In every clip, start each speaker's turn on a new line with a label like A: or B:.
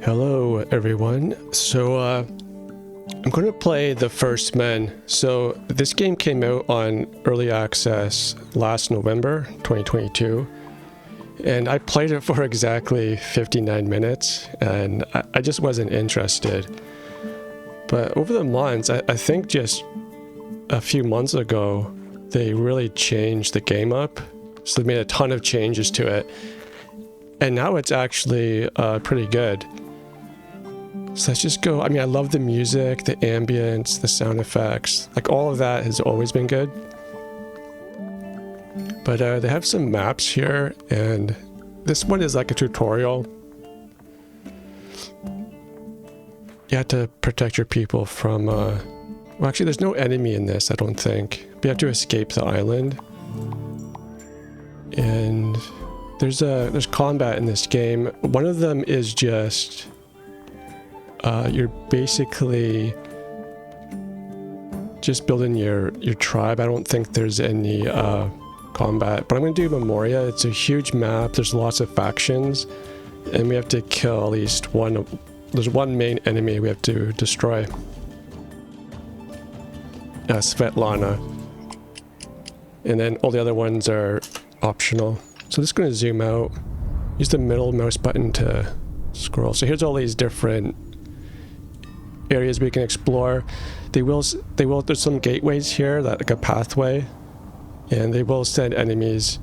A: Hello everyone. I'm going to play The First Men. So this game came out on early access last November 2022, and I played it for exactly 59 minutes and I just wasn't interested. But over the months, I think just a few months ago, they really changed the game up. So they made a ton of changes to it, and now it's actually pretty good. So let's just go. I mean, I love the music, the ambience, the sound effects, like all of that has always been good. But they have some maps here, and this one is like a tutorial. You have to protect your people from, well, actually there's no enemy in this, I don't think. But you have to escape the island. And there's combat in this game. One of them is just... you're basically just building your tribe. I don't think there's any combat, but I'm going to do Memoria. It's a huge map. There's lots of factions, and we have to kill at least one. There's one main enemy we have to destroy. Svetlana. And then all the other ones are optional. So I'm just going to zoom out. Use the middle mouse button to scroll. So here's all these different areas we can explore. There's some gateways here, that like a pathway, and they will send enemies.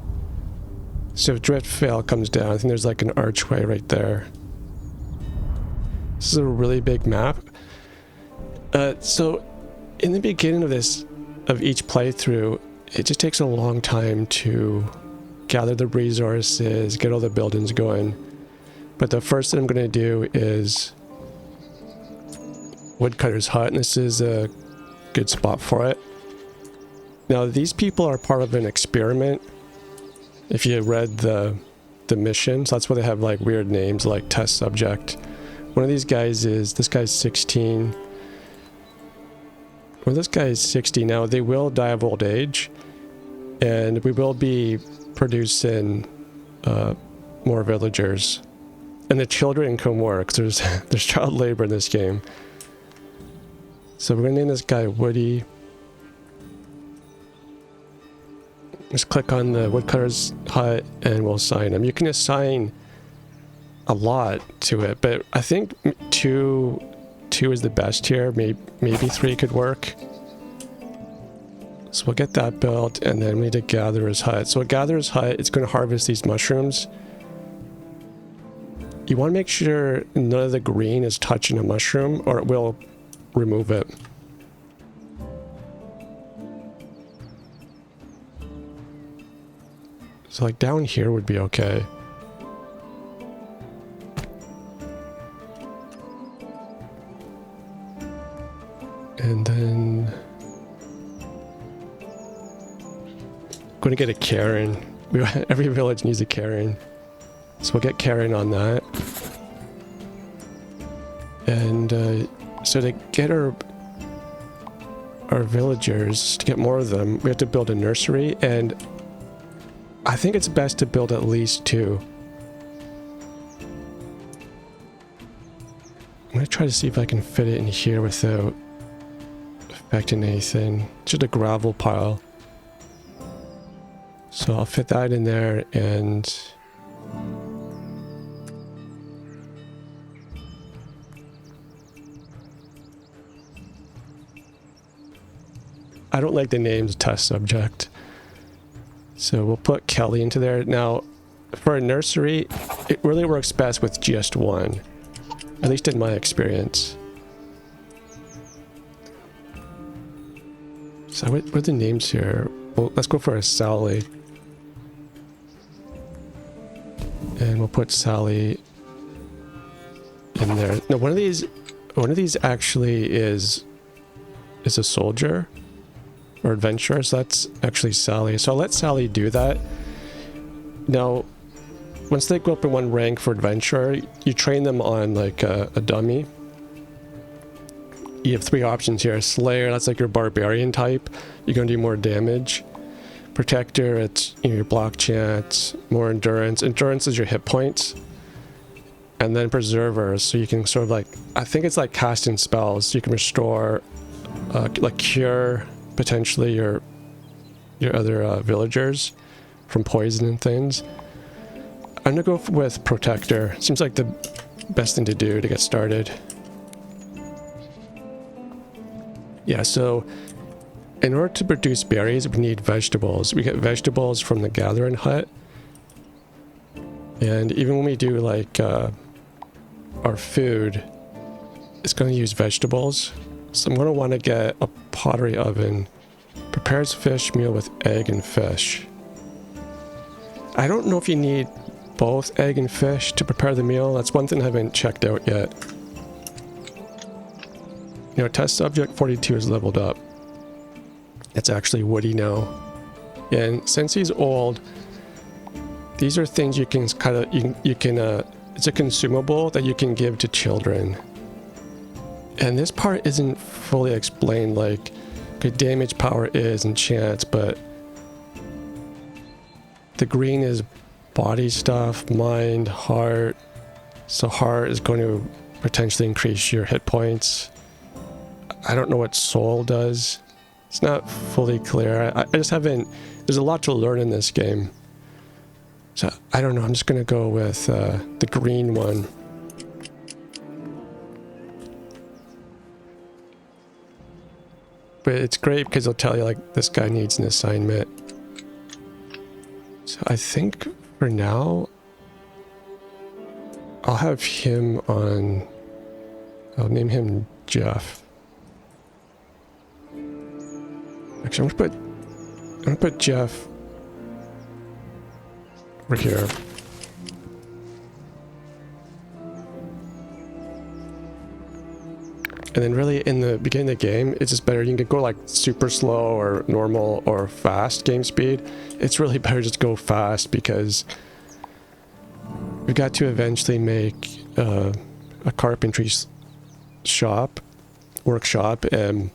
A: So if drift fail comes down, I think there's like an archway right there. This is a really big map. So in the beginning of each playthrough, it just takes a long time to gather the resources, get all the buildings going. But the first thing I'm going to do is Woodcutter's Hut, and this is a good spot for it. Now these people are part of an experiment. If you read the mission, so that's why they have like weird names like test subject. One of these guys this guy's 16. Well, this guy is 60 now. They will die of old age, and we will be producing more villagers, and the children can work. There's child labor in this game. So we're gonna name this guy Woody. Just click on the Woodcutter's Hut and we'll assign him. You can assign a lot to it, but I think two is the best here. Maybe 3 could work. So we'll get that built, and then we need to gather his hut. So a gatherer's hut, it's going to harvest these mushrooms. You want to make sure none of the green is touching a mushroom, or it will remove it. So like down here would be okay. And then I'm gonna get a Karen. Every village needs a Karen. So we'll get Karen on that. And so to get our villagers, to get more of them, we have to build a nursery, and I think it's best to build at least 2. I'm gonna try to see if I can fit it in here without affecting anything. Just a gravel pile. So I'll fit that in there, and I don't like the names test subject. So we'll put Kelly into there. Now, for a nursery, it really works best with just 1. At least in my experience. So what are the names here? Well, let's go for a Sally. And we'll put Sally in there. No, one of these actually is a soldier or adventurer, so that's actually Sally. So I'll let Sally do that. Now, once they go up in 1 rank for adventurer, you train them on like a dummy. You have 3 options here. Slayer, that's like your barbarian type. You're going to do more damage. Protector, it's your block chance, more endurance. Endurance is your hit points. and then preservers, so you can sort of like, I think it's like casting spells. You can restore, like cure potentially your other villagers from poison and things. I'm gonna go with protector. Seems like the best thing to do to get started. Yeah, so in order to produce berries, we need vegetables. We get vegetables from the gathering hut. And even when we do like our food, it's going to use vegetables. So I'm going to want to get a pottery oven. Prepares fish meal with egg and fish. I don't know if you need both egg and fish to prepare the meal. That's one thing I haven't checked out yet. You know, test subject 42 is leveled up. It's actually Woody now. And since he's old, these are things you can kind of, you can it's a consumable that you can give to children. And this part isn't fully explained, like good damage, power is, and chance, but the green is body stuff, mind, heart. So heart is going to potentially increase your hit points. I don't know what soul does. It's not fully clear. I just haven't... There's a lot to learn in this game. So, I don't know. I'm just going to go with the green one. But it's great because it'll tell you, like, this guy needs an assignment. So, I think for now, I'll have him on... I'll name him Jeff. Actually, I'm gonna put Jeff over here. And then really in the beginning of the game, it's just better. You can go like super slow or normal or fast game speed. It's really better just go fast because we've got to eventually make a carpentry workshop, and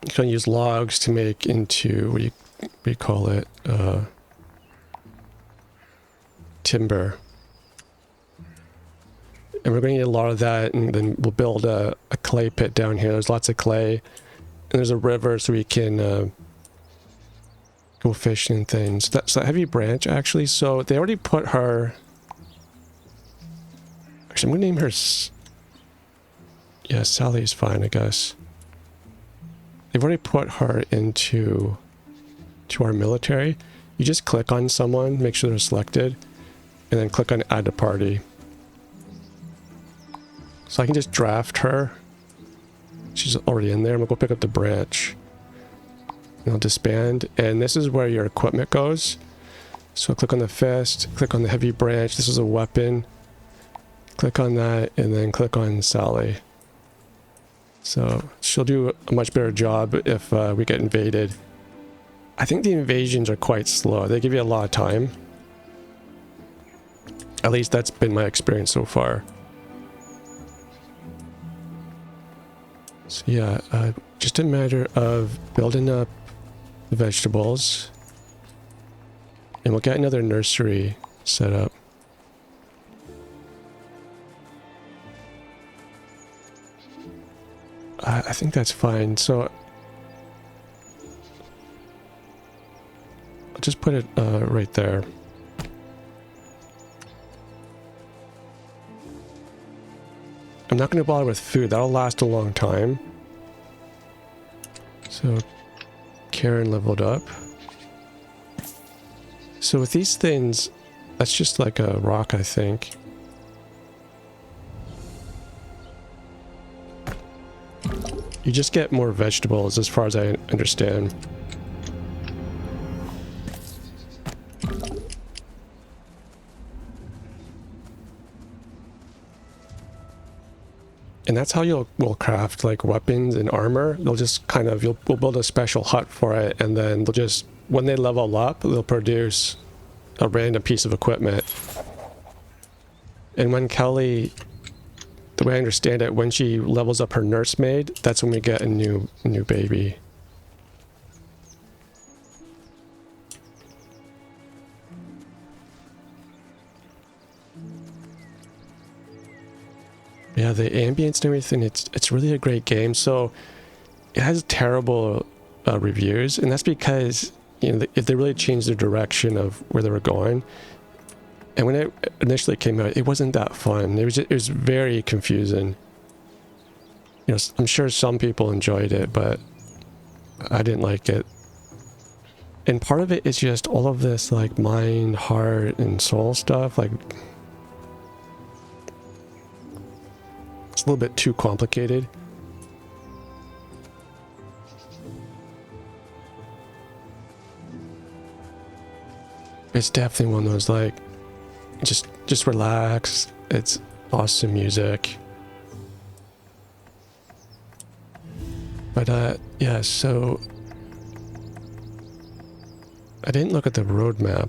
A: you can use logs to make into, what do you call it? Timber. And we're going to need a lot of that, and then we'll build a clay pit down here. There's lots of clay, and there's a river so we can go fishing and things. That's a heavy branch, actually. So they already put her... Actually, I'm going to name her... Yeah, Sally's fine, I guess. They've already put her into our military. You just click on someone, make sure they're selected, and then click on add to party. So I can just draft her. She's already in there. I'm gonna go pick up the branch. And I'll disband. And this is where your equipment goes. So click on the fist, click on the heavy branch. This is a weapon. Click on that, and then click on Sally. So she'll do a much better job if we get invaded. I think the invasions are quite slow. They give you a lot of time. At least that's been my experience so far. So yeah, just a matter of building up the vegetables. And we'll get another nursery set up. I think that's fine. So I'll just put it right there. I'm not going to bother with food. That'll last a long time. So Karen leveled up. So with these things, that's just like a rock, I think. You just get more vegetables as far as I understand. And that's how we'll craft like weapons and armor. They'll just kind of, we'll build a special hut for it, and then they'll just, when they level up, they'll produce a random piece of equipment. And when Kelly, the way I understand it, when she levels up her nursemaid, that's when we get a new baby. Yeah, the ambience and everything, it's really a great game. So it has terrible reviews, and that's because, you know, if they really changed the direction of where they were going. And when it initially came out, it wasn't that fun. It was very confusing. You know, I'm sure some people enjoyed it, but I didn't like it. And part of it is just all of this like mind, heart, and soul stuff. Like, it's a little bit too complicated. It's definitely one of those like, just relax. It's awesome music. But yeah, so I didn't look at the roadmap,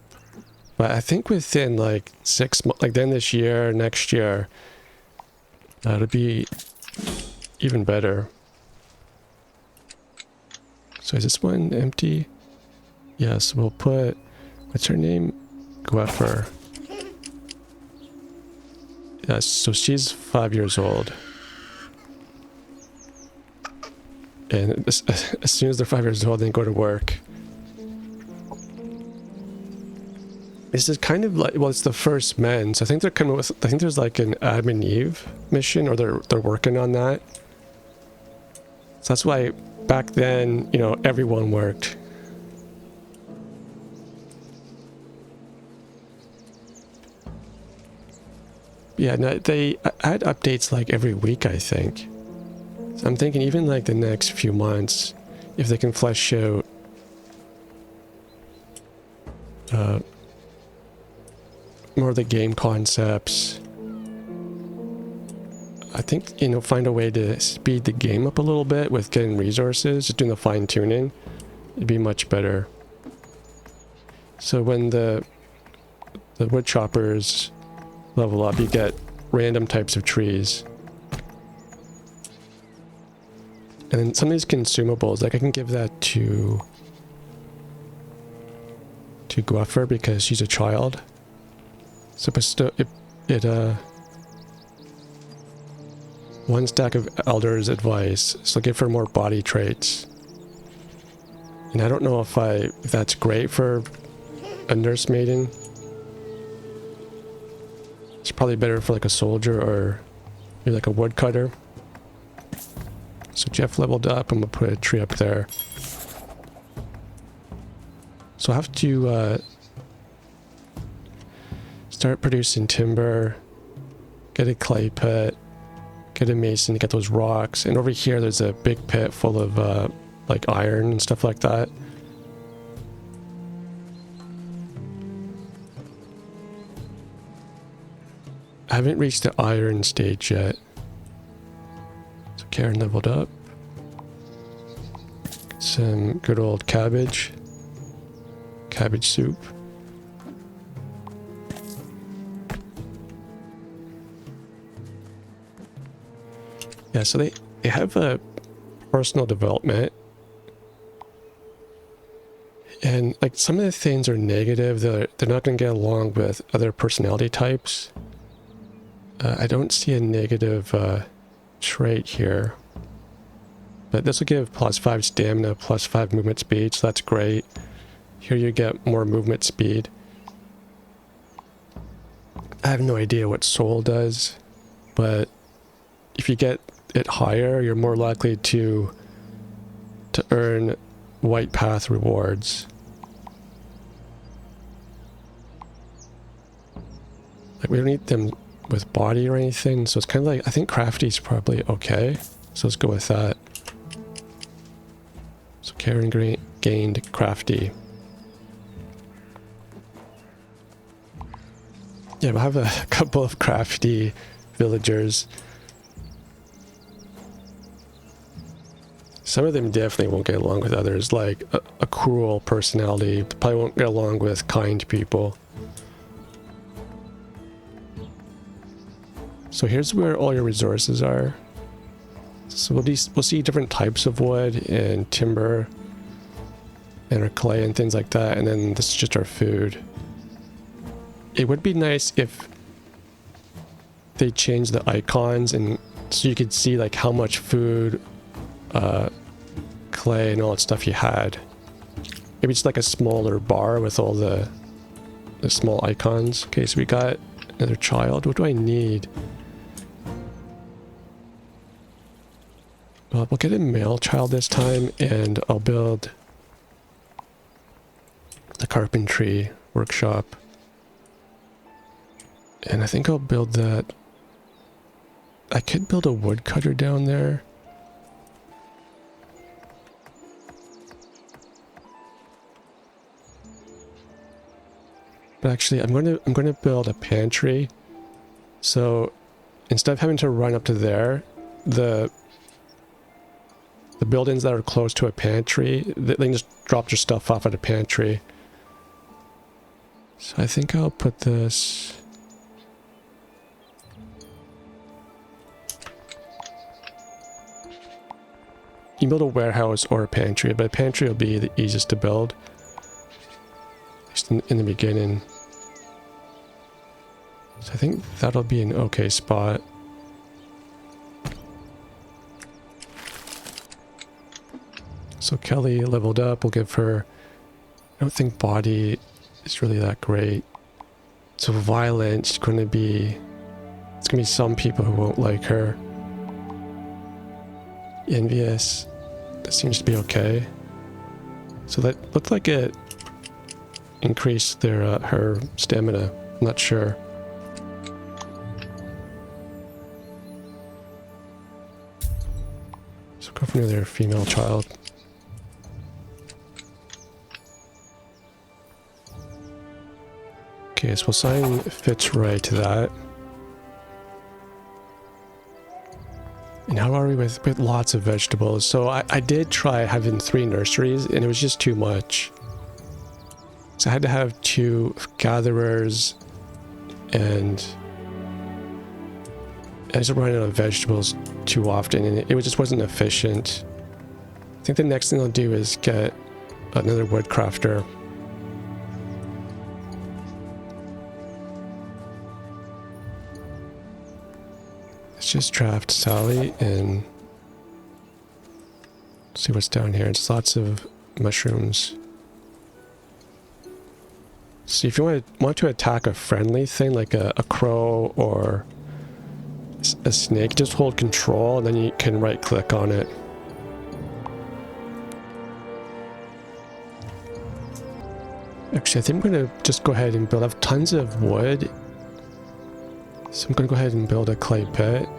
A: but I think within like 6 months, like then this year, next year, it'll be even better. So is this one empty? Yes, we'll put, what's her name? Gueffer. Yes, so she's 5 years old. And as soon as they're 5 years old, they go to work. This is kind of like, well, it's the first men, so I think they're coming with, I think there's like an Adam and Eve mission, or they're working on that. So that's why back then, you know, everyone worked. Yeah, no, they had updates like every week, I think. So I'm thinking even like the next few months, if they can flesh out more of the game concepts, I think, you know, find a way to speed the game up a little bit with getting resources, just doing the fine tuning, it'd be much better. So when the wood choppers level up, you get random types of trees. And then some of these consumables, like I can give that to Gueffer because she's a child. So one stack of Elder's advice, so give her more body traits. And I don't know if that's great for a nurse maiden. It's probably better for like a soldier or maybe like a woodcutter. So Jeff leveled up. I'm gonna put a tree up there. So I have to start producing timber, get a clay pit, get a mason to get those rocks, and over here there's a big pit full of like iron and stuff like that. I haven't reached the iron stage yet. So Karen leveled up. Some good old cabbage soup. Yeah, so they have a personal development, and like some of the things are negative. They're not going to get along with other personality types. I don't see a negative trait here, but this will give +5 stamina, +5 movement speed, so that's great. Here you get more movement speed. I have no idea what soul does, but if you get it higher, you're more likely to earn white path rewards. Like we don't need them with body or anything, so it's kind of like, I think crafty's probably okay, so let's go with that. So Karen gained crafty. Yeah, we'll have a couple of crafty villagers. Some of them definitely won't get along with others, like a cruel personality probably won't get along with kind people. So here's where all your resources are. So we'll see different types of wood and timber and our clay and things like that, and then this is just our food. It would be nice if they changed the icons, and so you could see like how much food, clay and all that stuff you had. Maybe it's like a smaller bar with all the small icons. Okay, so we got another child. What do I need? Well, we'll get a male child this time, and I'll build the carpentry workshop. And I think I'll build that. I could build a woodcutter down there. But actually, I'm going to build a pantry. So instead of having to run up to there, the buildings that are close to a pantry, they can just drop your stuff off at a pantry. So I think I'll put this. You can build a warehouse or a pantry, but a pantry will be the easiest to build. At least in the beginning. So I think that'll be an okay spot. So Kelly leveled up. We'll give her... I don't think body is really that great. So violent is going to be... It's going to be some people who won't like her. Envious. That seems to be okay. So that looked like it increased their her stamina. I'm not sure. So go for another female child. Okay, so we'll assign Fitzroy to that. And how are we with lots of vegetables? So I did try having 3 nurseries, and it was just too much. So I had to have 2 gatherers, and I just running out of vegetables too often, and it just wasn't efficient. I think the next thing I'll do is get another woodcrafter. Let's just draft Sally and see what's down here. It's lots of mushrooms. So if you want to attack a friendly thing like a crow or a snake, just hold control and then you can right click on it. Actually, I think I'm going to just go ahead and build. I have tons of wood. So I'm going to go ahead and build a clay pit.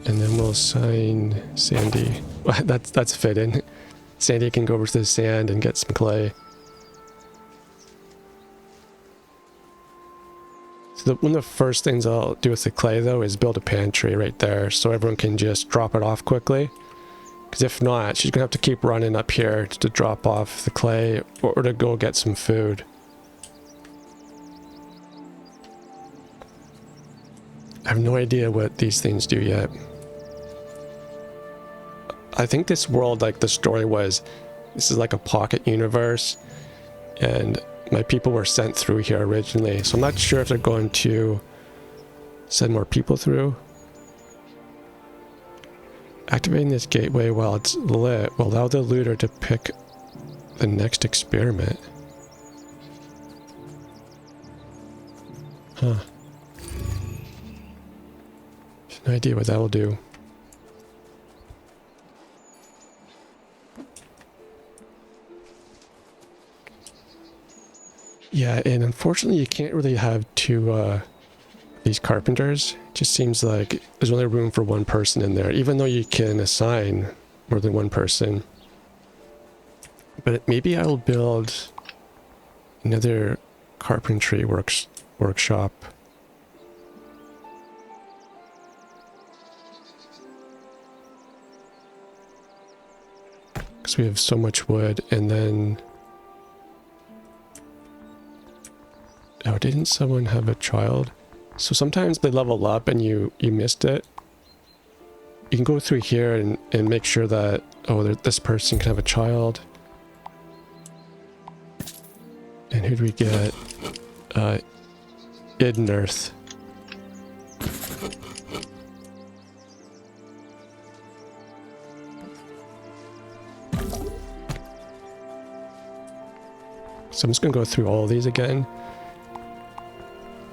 A: And then we'll assign Sandy. That's fitting. Sandy can go over to the sand and get some clay. So one of the first things I'll do with the clay though is build a pantry right there so everyone can just drop it off quickly. Because if not, she's going to have to keep running up here to drop off the clay or to go get some food. I have no idea what these things do yet. I think this world, like the story was, this is like a pocket universe. And my people were sent through here originally. So I'm not sure if they're going to send more people through. Activating this gateway while it's lit will allow the looter to pick the next experiment. Huh. No idea what that will do. Yeah, and unfortunately you can't really have 2 these carpenters. It just seems like there's only room for 1 person in there, even though you can assign more than 1 person. But maybe I'll build another carpentry workshop. Because we have so much wood, and then... Oh, didn't someone have a child? So sometimes they level up and you missed it. You can go through here and make sure that Oh, this person can have a child. And who do we get? Idnerth. So I'm just gonna go through all of these again.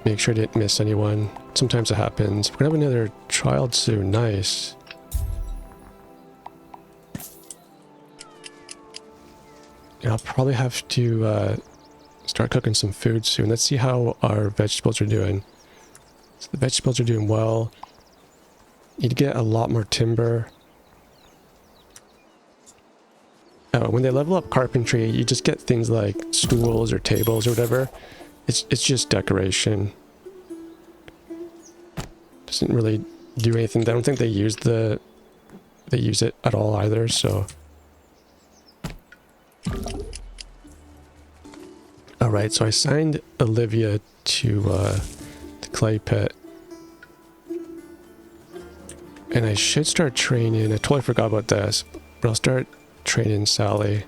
A: Make sure I didn't miss anyone. Sometimes it happens. We're gonna have another child soon. Nice. And I'll probably have to start cooking some food soon. Let's see how our vegetables are doing. So the vegetables are doing well. Need to get a lot more timber. Oh, when they level up carpentry, you just get things like stools or tables or whatever. It's just decoration. Doesn't really do anything. I don't think they use it at all either, so. Alright, so I signed Olivia to the clay pit. And I should start training. I totally forgot about this, but I'll start training Sally.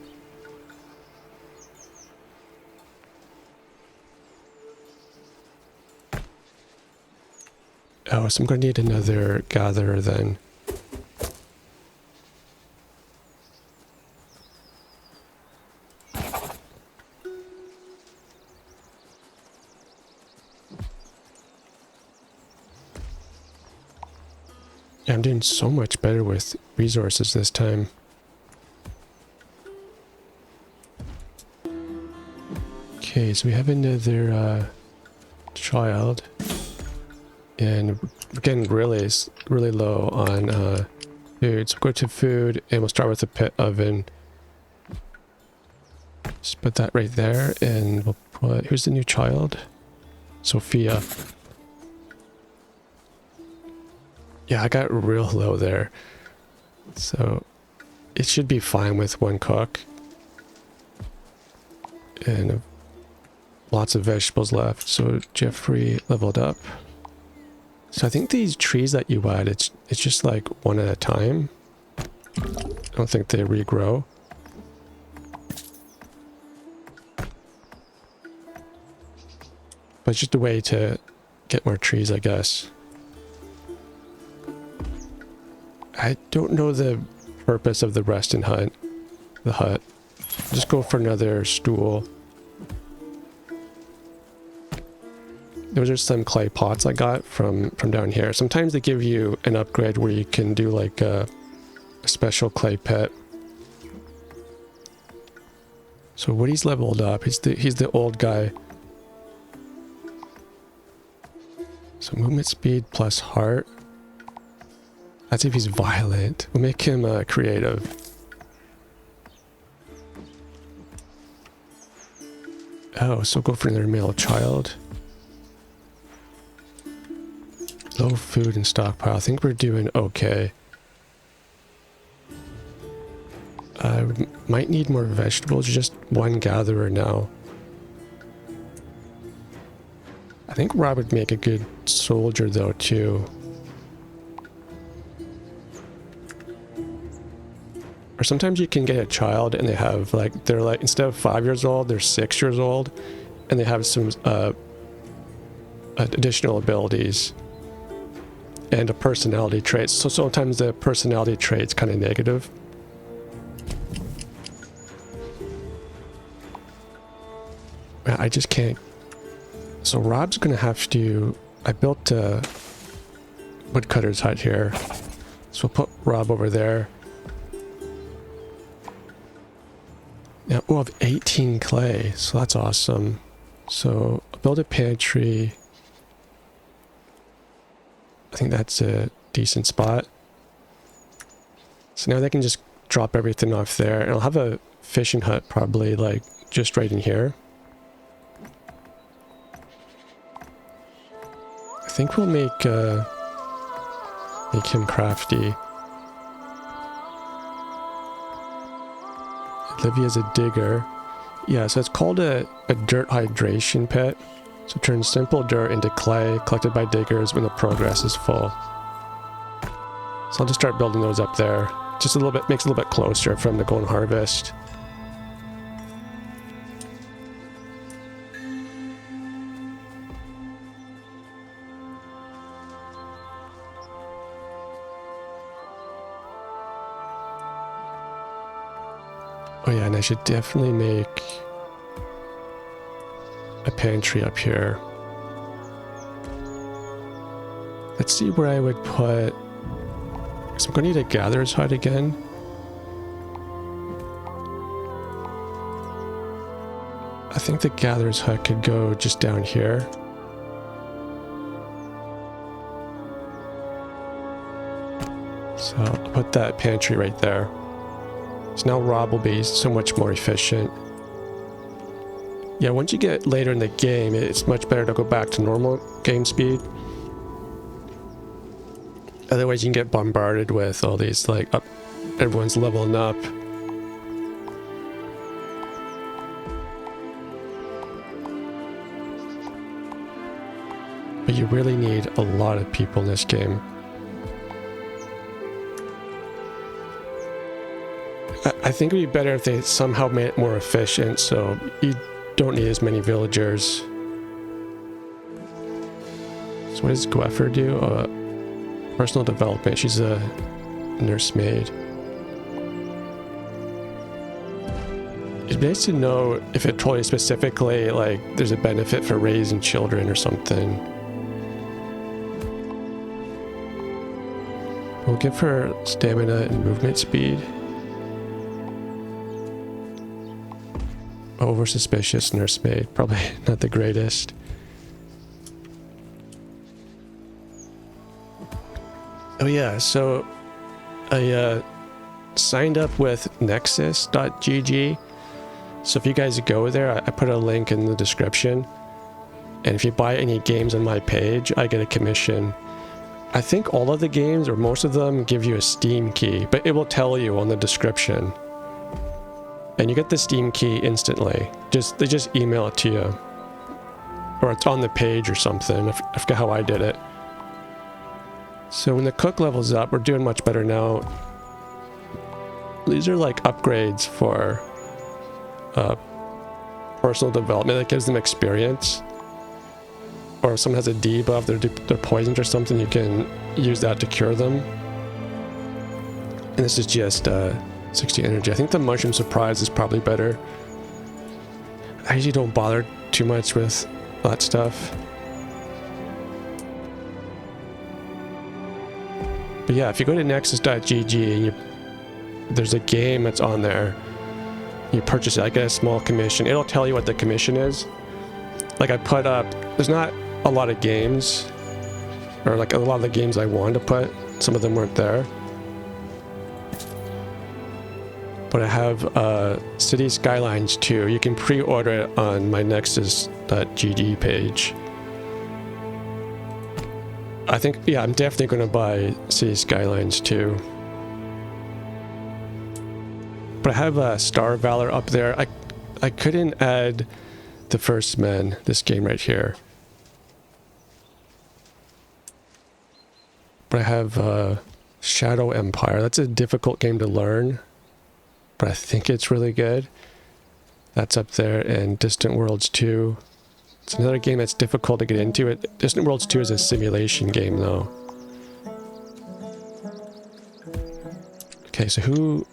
A: Oh, so I'm going to need another gatherer then. Yeah, I'm doing so much better with resources this time. Okay, so we have another child. And we're getting really low on food. So we'll go to food and we'll start with the pit oven. Just put that right there and we'll put... Who's the new child? Sophia. Yeah, I got real low there. So it should be fine with one cook. And lots of vegetables left. So Jeffrey leveled up. So I think these trees that you add, it's just like one at a time. I don't think they regrow. But it's just a way to get more trees, I guess. I don't know the purpose of the rest and hut. The hut. Just go for another stool. Those are some clay pots I got from down here. Sometimes they give you an upgrade where you can do like a special clay pit. So Woody's leveled up. He's the old guy. So movement speed plus heart. That's if he's violent. We'll make him creative. Oh, so go for another male child. Low food and stockpile. I think we're doing okay. We might need more vegetables. Just one gatherer now. I think Rob would make a good soldier though too. Or sometimes you can get a child and they have like, they're like, instead of 5 years old, they're 6 years old. And they have some additional abilities. And a personality trait. So sometimes the personality trait's kind of negative. I just can't. So Rob's gonna have to... I built a woodcutter's hut here. So we'll put Rob over there. Now we'll have 18 clay, so that's awesome. So I'll build a pantry. I think that's a decent spot. So now they can just drop everything off there. And I'll have a fishing hut probably like just right in here. I think we'll make him crafty. Olivia's a digger. Yeah, so it's called a dirt hydration pit. So turn simple dirt into clay collected by diggers when the progress is full. So I'll just start building those up there. Just a little bit, makes it a little bit closer from the golden harvest. Oh yeah, and I should definitely make a pantry up here. Let's see where I would put... So I'm going to need a gatherer's hut again. I think the gatherer's hut could go just down here. So I'll put that pantry right there. So now Rob will be so much more efficient. Yeah, once you get later in the game, it's much better to go back to normal game speed. Otherwise you can get bombarded with all these, like, everyone's leveling up. But you really need a lot of people in this game. I think it would be better if they somehow made it more efficient, so you don't need as many villagers. So what does Gweffer do? Personal development. She's a nursemaid. It'd be nice to know if it told you specifically, like, there's a benefit for raising children or something. We'll give her stamina and movement speed. Over suspicious nursemaid. Probably not the greatest. Oh yeah, so I signed up with nexus.gg. So if you guys go there, I put a link in the description. And if you buy any games on my page, I get a commission. I think all of the games, or most of them, give you a Steam key, but it will tell you on the description. And you get the Steam key instantly. They just email it to you. Or it's on the page or something. I forget how I did it. So when the cook levels up, we're doing much better now. These are like upgrades for personal development that gives them experience. Or if someone has a debuff, they're poisoned or something, you can use that to cure them. And this is just 60 energy. I think the mushroom surprise is probably better. I usually don't bother too much with that stuff. But yeah, if you go to nexus.gg and there's a game that's on there, you purchase it, I get a small commission. It'll tell you what the commission is. Like I put up, there's not a lot of games, or like a lot of the games I wanted to put, some of them weren't there. But I have City Skylines 2. You can pre-order it on my nexus.gg page. I think, yeah, I'm definitely going to buy City Skylines 2. But I have Star Valor up there. I couldn't add the First Men, this game right here. But I have Shadow Empire. That's a difficult game to learn, but I think it's really good. That's up there. And Distant Worlds 2. It's another game that's difficult to get into. Distant Worlds 2 is a simulation game, though. Okay, so who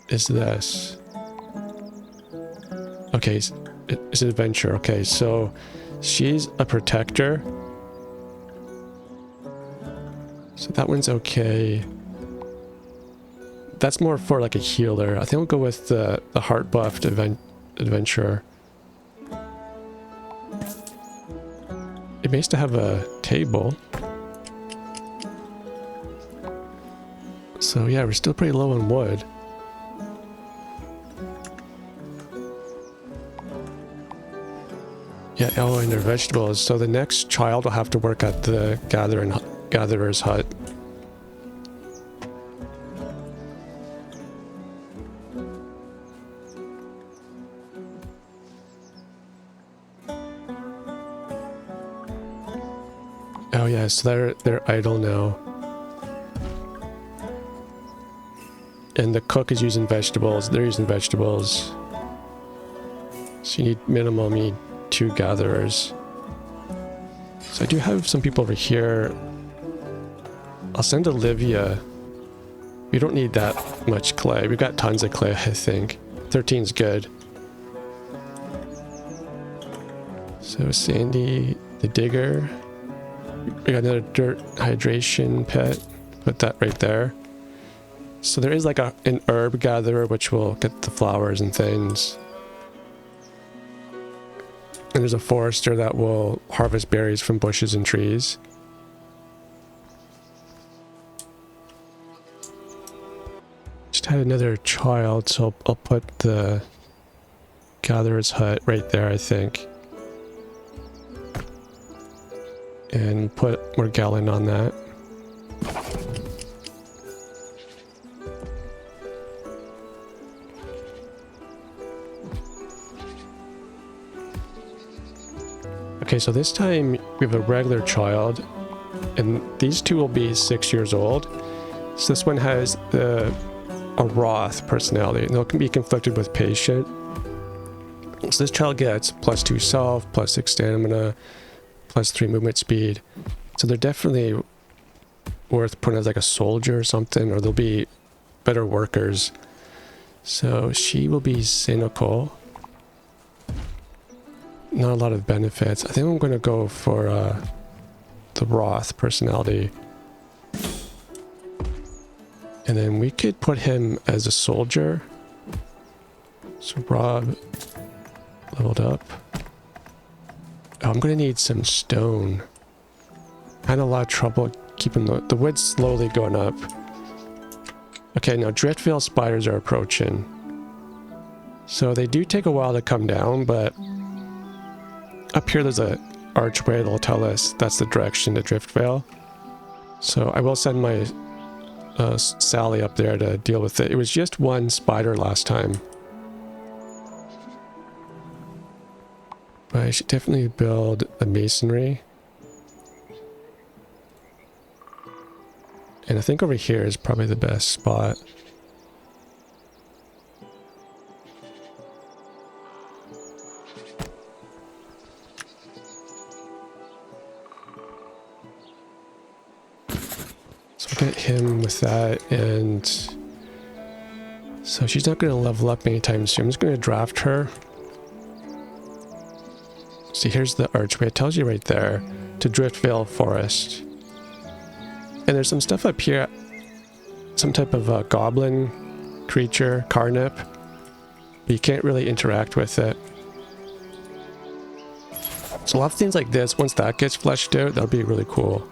A: is this? Okay, it's an adventure. Okay, so she's a protector. So that one's okay. That's more for like a healer. I think we'll go with the heart buffed adventurer. It makes to have a table. So yeah, we're still pretty low on wood. Yeah, oh, and their vegetables. So the next child will have to work at the gatherer's hut. Oh yeah, so they're idle now. And the cook is using vegetables. They're using vegetables. So you need minimum, you need 2 gatherers. So I do have some people over here. I'll send Olivia. We don't need that much clay. We've got tons of clay, I think. 13's good. So Sandy, the digger. We got another dirt hydration pit. Put that right there. So there is like an herb gatherer which will get the flowers and things. And there's a forester that will harvest berries from bushes and trees. Just had another child, so I'll put the gatherer's hut right there, I think. And put more gallon on that. Okay, so this time we have a regular child, and these 2 will be 6 years old. So this one has a Roth personality, and they'll be conflicted with patient. So this child gets +2 self, +6 stamina, +3 movement speed. So they're definitely worth putting as like a soldier or something, or they'll be better workers. So she will be cynical. Not a lot of benefits. I think I'm going to go for the Roth personality. And then we could put him as a soldier. So Rob leveled up. Oh, I'm going to need some stone. I had a lot of trouble keeping the wood slowly going up. Okay, now Driftveil spiders are approaching. So they do take a while to come down, but up here there's a archway that'll tell us that's the direction to Driftveil. So I will send my Sally up there to deal with it. It was just 1 spider last time. But I should definitely build a masonry. And I think over here is probably the best spot. So we'll get him with that, and so she's not going to level up anytime soon. I'm just going to draft her. See, here's the archway. It tells you right there to Driftveil Forest. And there's some stuff up here. Some type of a goblin creature, Carnip. But you can't really interact with it. So a lot of things like this, once that gets fleshed out, that'll be really cool.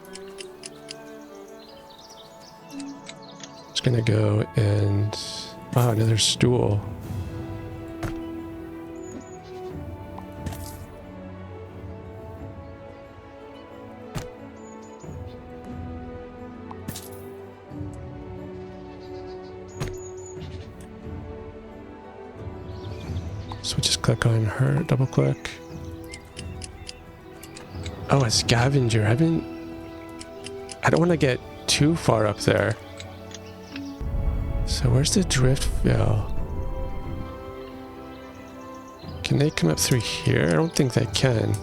A: Just gonna go and... wow, another stool. So just click on her, double click. Oh, a scavenger. I don't want to get too far up there. So where's the Driftveil? Can they come up through here? I don't think they can.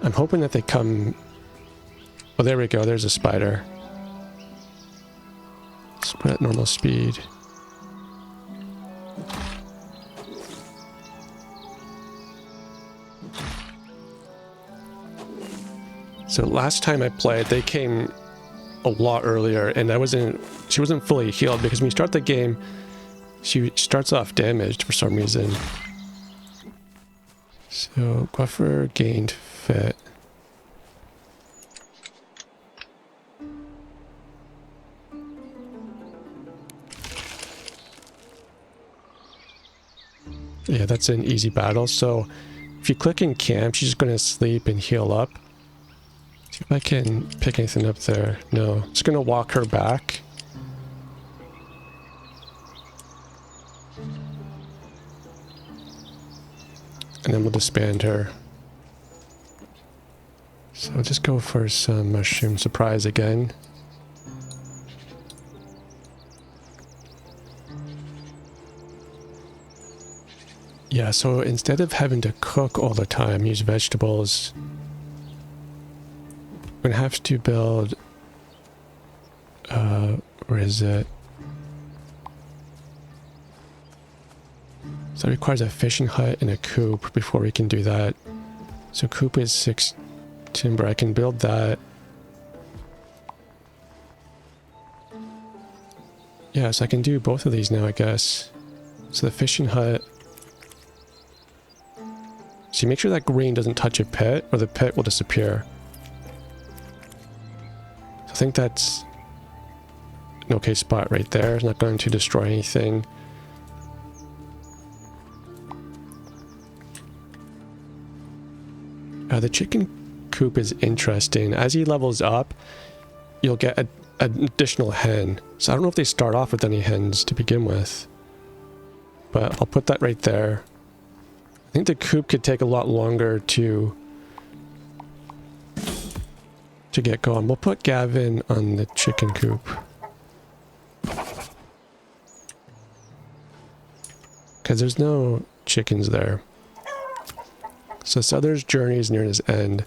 A: I'm hoping that they come... oh, there we go. There's a spider. Let's put it at normal speed. So last time I played, they came a lot earlier, and she wasn't fully healed, because when you start the game, she starts off damaged for some reason. So Guuffer gained fit. Yeah, that's an easy battle. So if you click in camp, she's just going to sleep and heal up. See if I can pick anything up there. No, just going to walk her back. And then we'll disband her. So I'll just go for some mushroom surprise again. Yeah, so instead of having to cook all the time, use vegetables, I'm gonna have to build, where is it? So that requires a fishing hut and a coop before we can do that. So coop is 6 timber, I can build that. Yeah, so I can do both of these now, I guess. So the fishing hut. So you make sure that green doesn't touch a pit or the pit will disappear. So I think that's an okay spot right there. It's not going to destroy anything. The chicken coop is interesting. As he levels up, you'll get an additional hen. So I don't know if they start off with any hens to begin with. But I'll put that right there. I think the coop could take a lot longer to get going. We'll put Gavin on the chicken coop. Because there's no chickens there. So Souther's journey is near his end.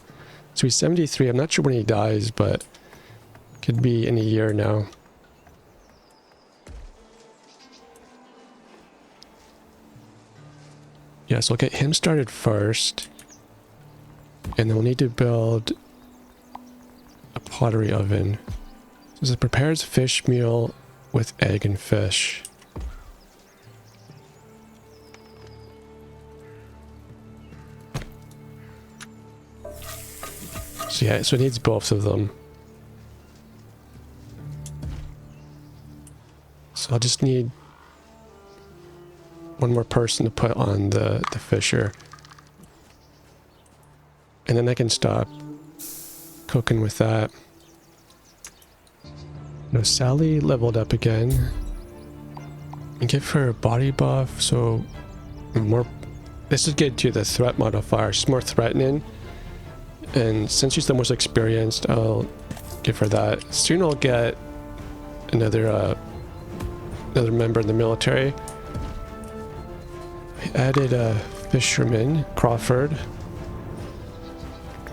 A: So he's 73. I'm not sure when he dies, but could be in a year now. Yeah, so I'll get him started first. And then we'll need to build a pottery oven. So it prepares fish meal with egg and fish. So yeah, so it needs both of them. So I'll just need one more person to put on the fisher. And then I can stop cooking with that. No, Sally leveled up again. And give her a body buff, so more... This is good too, the threat modifier. She's more threatening. And since she's the most experienced, I'll give her that. Soon I'll get another member in the military. I added a fisherman, Crawford.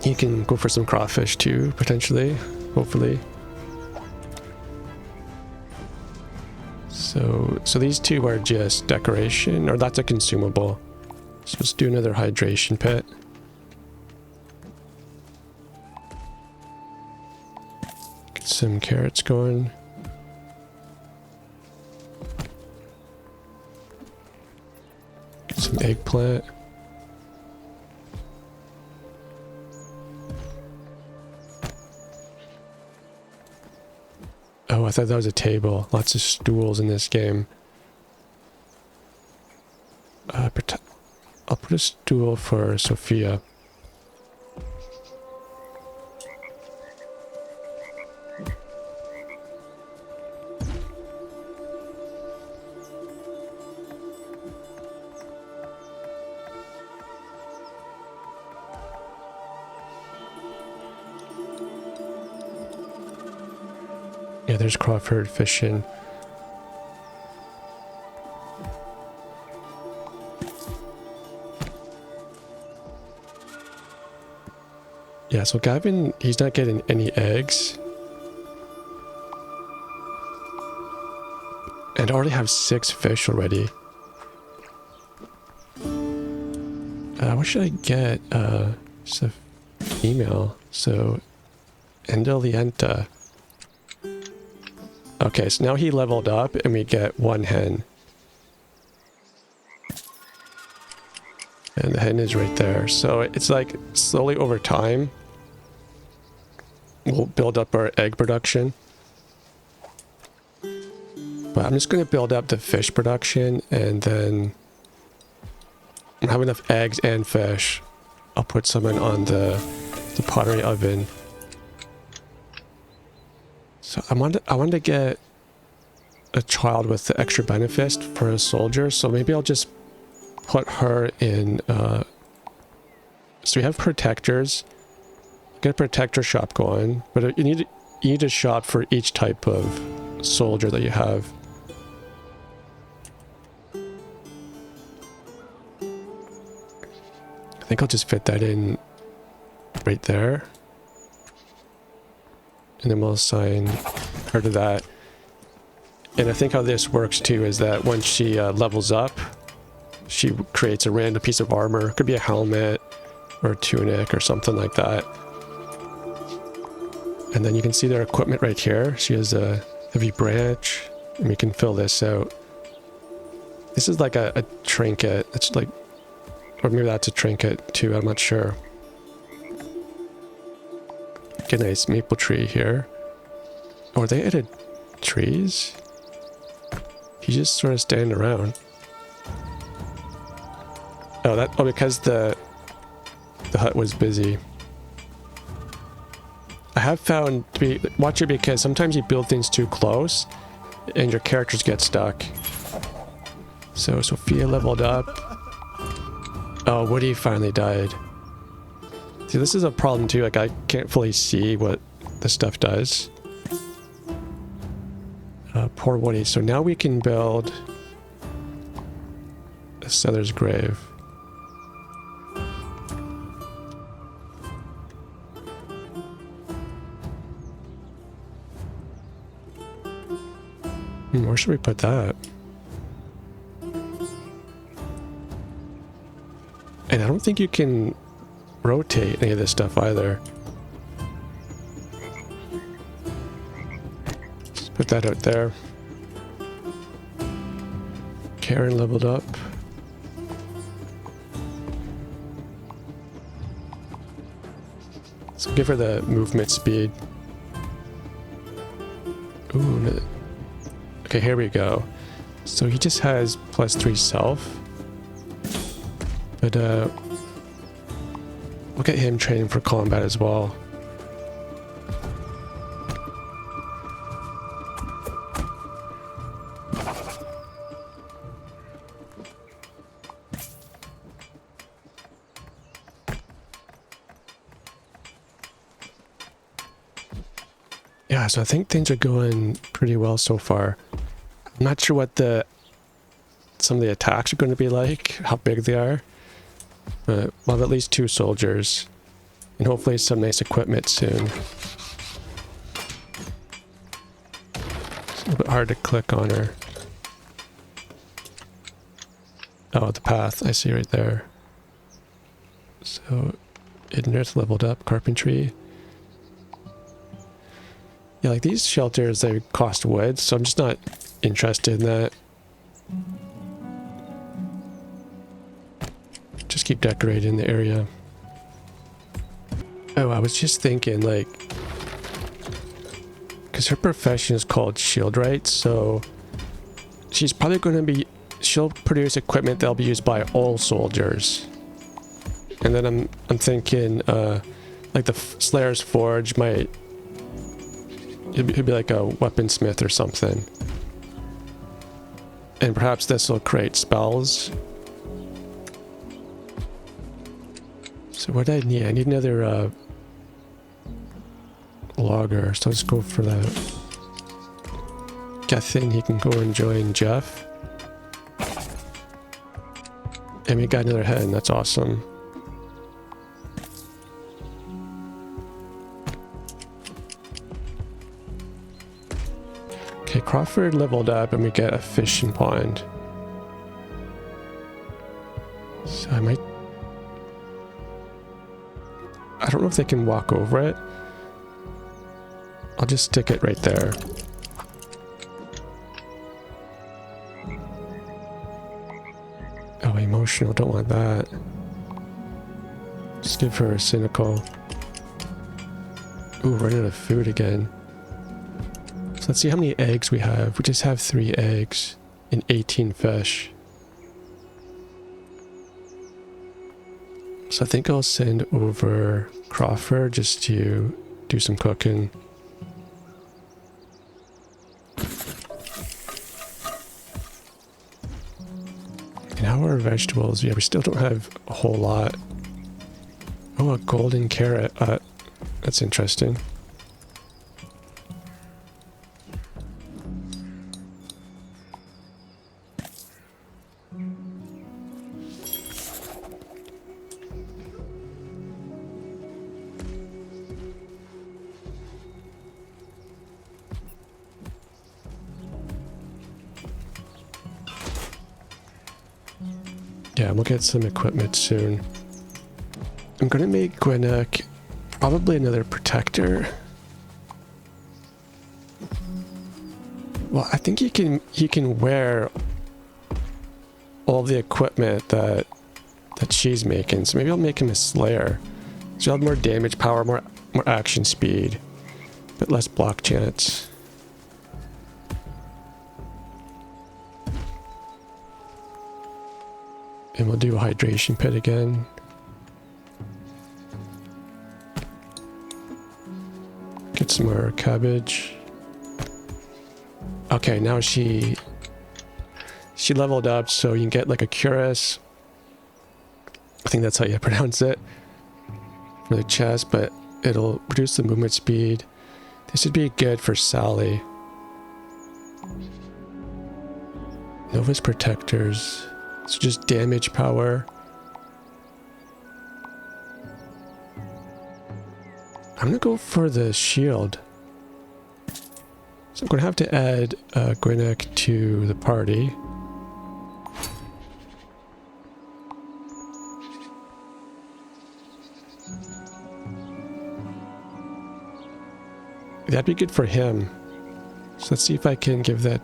A: He can go for some crawfish too, potentially, hopefully. So these two are just decoration, or that's a consumable. So let's do another hydration pit. Get some carrots going. Get some eggplant. Oh, I thought that was a table. Lots of stools in this game. I'll put a stool for Sophia. Yeah, there's Crawford fishing. Yeah, so Gavin, he's not getting any eggs. And I already have 6 fish already. What should I get? Just a female. So, Endelienta. Okay, so now he leveled up and we get 1 hen. And the hen is right there. So it's like slowly over time, we'll build up our egg production. But I'm just going to build up the fish production, and then when I have enough eggs and fish, I'll put some in on the pottery oven. So I wanted to get a child with the extra benefits for a soldier, so maybe I'll just put her in So we have protectors. Get a protector shop going, but you need a shop for each type of soldier that you have. I think I'll just fit that in right there. And then we'll assign her to that. And I think how this works too is that once she levels up, she creates a random piece of armor. It could be a helmet or a tunic or something like that. And then you can see their equipment right here. She has a heavy branch, and we can fill this out. This is like a trinket. It's like, or maybe that's a trinket too, I'm not sure. Get a nice maple tree here. Oh, are they added trees? He's just sort of standing around. Oh, because the hut was busy. I have found to be, watch it, because sometimes you build things too close and your characters get stuck. So Sophia leveled up. Oh, Woody finally died. See, this is a problem too, like I can't fully see what the stuff does. Poor Woody. So now we can build a Sether's grave. Where should we put that? And I don't think you can rotate any of this stuff either. Let's put that out there. Karen leveled up. So give her the movement speed. Ooh, okay, here we go. So he just has +3 self. But we'll get him training for combat as well. Yeah, so I think things are going pretty well so far. I'm not sure what some of the attacks are going to be like, how big they are. But we'll have at least 2 soldiers. And hopefully some nice equipment soon. It's a little bit hard to click on her. Oh, the path, I see right there. So, Idner's leveled up, carpentry. Yeah, like these shelters, they cost wood, so I'm just not interested in that. Just keep decorating the area. Oh, I was just thinking, like, because her profession is called shieldwright, so she's probably going to be, she'll produce equipment that'll be used by all soldiers. And then I'm thinking, like the Slayer's Forge might, it'd be like a weaponsmith or something. And perhaps this will create spells. So what do I need? I need another logger, so let's go for that. Gethin, he can go and join Jeff. And we got another hen, that's awesome. Okay, Crawford leveled up and we get a fishing pond. So I don't know if they can walk over it. I'll just stick it right there. Oh, emotional, don't want that. Just give her a cynical. Ooh, running out of food again. So let's see how many eggs we have. We just have 3 eggs and 18 fish. So I think I'll send over Crawford just to do some cooking. And how are our vegetables? Yeah, we still don't have a whole lot. Oh, a golden carrot. That's interesting. Yeah, we'll get some equipment soon. I'm gonna make Gwinnett probably another protector. Well, I think he can wear all the equipment that she's making. So maybe I'll make him a Slayer. So he'll have more damage power, more action speed, but less block chance. And we'll do a hydration pit again. Get some more cabbage. Okay, now she leveled up, so you can get like a cuirass. I think that's how you pronounce it for the chest, but it'll reduce the movement speed. This would be good for Sally. Nova's protectors. So just damage power. I'm gonna go for the shield. So I'm gonna have to add Gwinnett to the party. That'd be good for him. So let's see if I can give that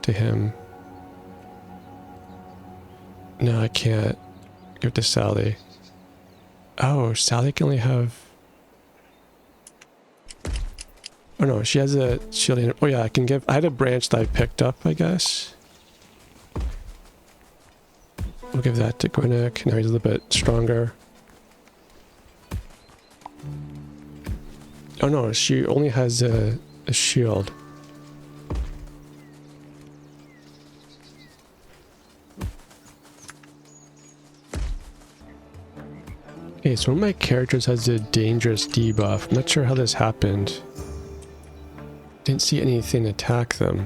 A: to him. No, I can't. Give it to Sally. Oh, Sally can only have... Oh no, she has a shielding. Oh yeah, I can give... I had a branch that I picked up, I guess. We'll give that to Gwinnett. Now he's a little bit stronger. Oh no, she only has a shield. Okay, so one of my characters has a dangerous debuff. I'm not sure how this happened. Didn't see anything attack them.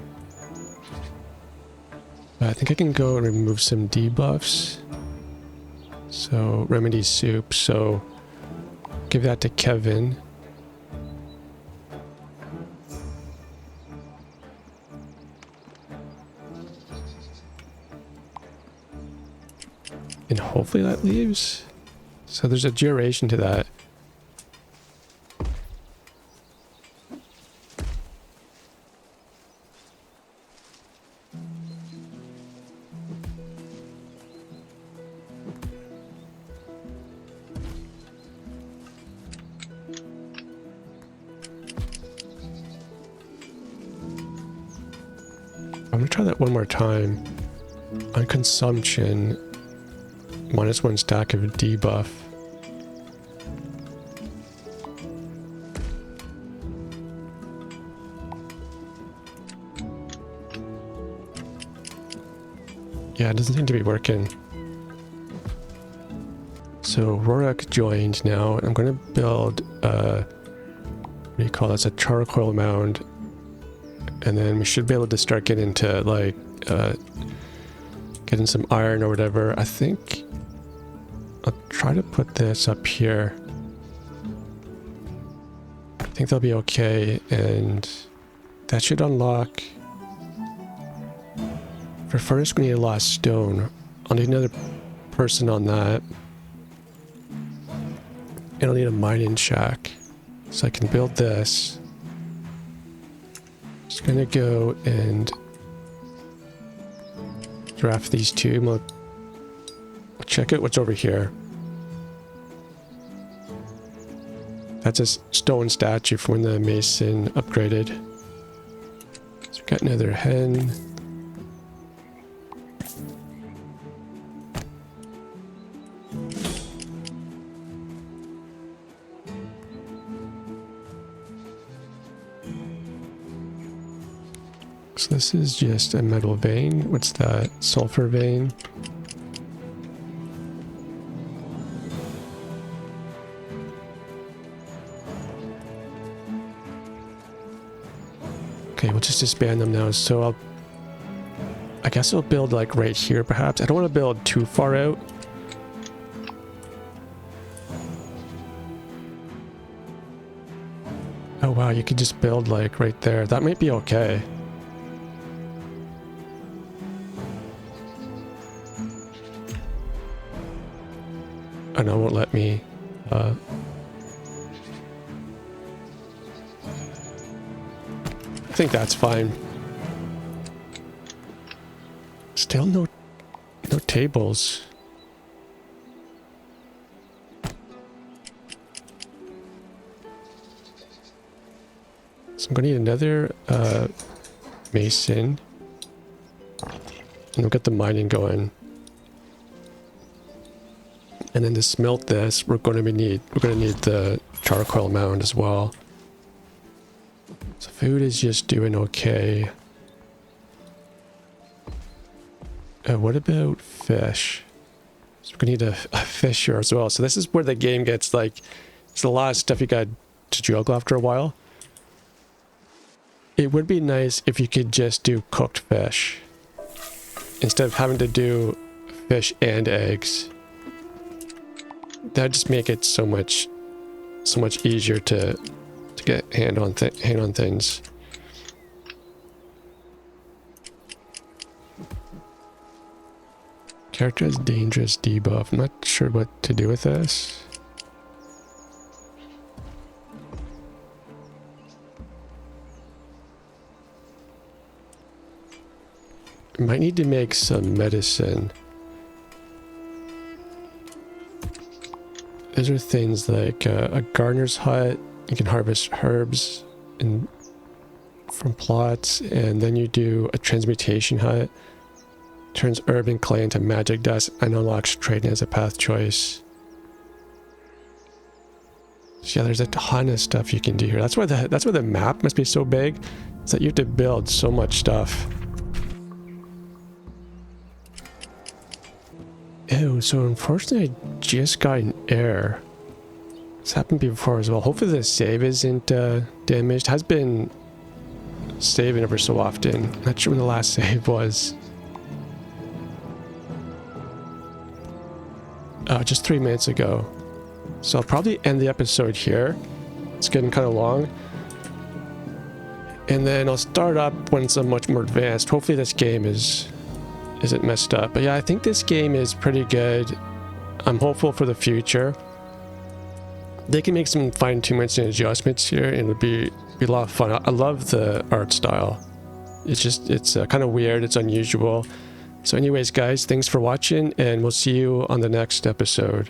A: But I think I can go and remove some debuffs. So, remedy soup. So, give that to Kevin. And hopefully that leaves. So there's a duration to that. I'm gonna try that one more time. On consumption, -1 stack of debuff. Yeah, it doesn't seem to be working. So Rorak joined now, and I'm going to build what do you call this? A charcoal mound. And then we should be able to start getting into like getting some iron or whatever. I think I'll try to put this up here. I think that'll be okay, and that should unlock. For furnace, we need a lot of stone. I'll need another person on that. And I'll need a mining shack. So I can build this. Just gonna go and draft these two. We'll check out what's over here. That's a stone statue from when the mason upgraded. So we've got another hen. So this is just a metal vein. What's that? Sulfur vein. Okay, we'll just disband them now. So I guess I'll build like right here perhaps. I don't want to build too far out. Oh wow, you could just build like right there. That might be okay. Oh no, it won't let me. I think that's fine. Still no tables. So I'm gonna need another mason. And we'll get the mining going. And then to smelt this, we're gonna need the charcoal mound as well. So food is just doing okay. What about fish? So we're gonna need a fish here as well. So this is where the game gets like, it's a lot of stuff you got to juggle after a while. It would be nice if you could just do cooked fish instead of having to do fish and eggs. That'd just make it so much easier to get hand on things. Character has dangerous debuff. I'm not sure what to do with this. Might need to make some medicine. Those are things like a gardener's hut. You can harvest herbs from plots, and then you do a transmutation hut. Turns herb and clay into magic dust and unlocks trading as a path choice. So yeah, there's a ton of stuff you can do here. That's why the map must be so big. Is that you have to build so much stuff. Ew, so unfortunately I just got an error. It's happened before as well. Hopefully the save isn't damaged. It has been saving ever so often. Not sure when the last save was. Just 3 minutes ago. So I'll probably end the episode here. It's getting kind of long. And then I'll start up when it's much more advanced. Hopefully this game isn't messed up. But yeah, I think this game is pretty good. I'm hopeful for the future. They can make some fine-tunings and adjustments here, and it would be a lot of fun. I love the art style. It's kind of weird. It's unusual. So anyways, guys, thanks for watching, and we'll see you on the next episode.